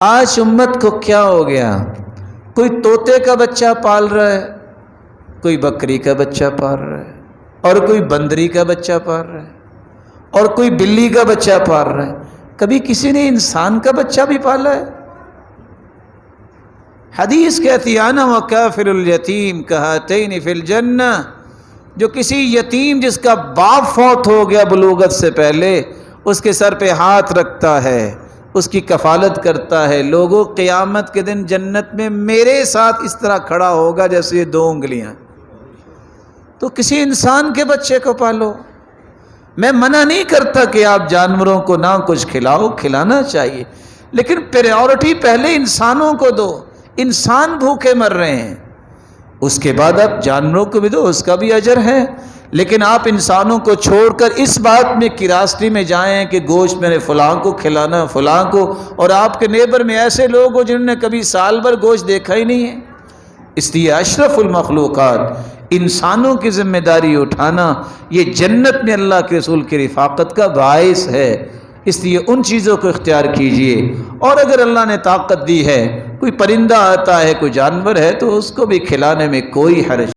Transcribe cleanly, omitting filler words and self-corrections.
آج امت کو کیا ہو گیا؟ کوئی طوطے کا بچہ پال رہا ہے، کوئی بکری کا بچہ پال رہا ہے، اور کوئی بندری کا بچہ پال رہا ہے، اور کوئی بلی کا بچہ پال رہا ہے۔ کبھی کسی نے انسان کا بچہ بھی پالا ہے؟ حدیث کہتی ہے انا وکافل الیتیم کہاتین فی الجنہ، جو کسی یتیم جس کا باپ فوت ہو گیا بلوغت سے پہلے، اس کے سر پہ ہاتھ رکھتا ہے، اس کی کفالت کرتا ہے، لوگوں قیامت کے دن جنت میں میرے ساتھ اس طرح کھڑا ہوگا جیسے یہ 2 انگلیاں۔ تو کسی انسان کے بچے کو پالو۔ میں منع نہیں کرتا کہ آپ جانوروں کو نہ کچھ کھلاؤ، کھلانا چاہیے، لیکن پریورٹی پہلے انسانوں کو دو۔ انسان بھوکے مر رہے ہیں، اس کے بعد آپ جانوروں کو بھی دو، اس کا بھی اجر ہے۔ لیکن آپ انسانوں کو چھوڑ کر اس بات میں کیوراسٹی میں جائیں کہ گوشت میں نے فلاں کو کھلانا، فلاں کو، اور آپ کے نیبر میں ایسے لوگ ہو جنہوں نے کبھی سال بھر گوشت دیکھا ہی نہیں ہے۔ اس لیے اشرف المخلوقات انسانوں کی ذمہ داری اٹھانا یہ جنت میں اللہ کے رسول کی رفاقت کا باعث ہے۔ اس لیے ان چیزوں کو اختیار کیجئے، اور اگر اللہ نے طاقت دی ہے، کوئی پرندہ آتا ہے، کوئی جانور ہے، تو اس کو بھی کھلانے میں کوئی حرج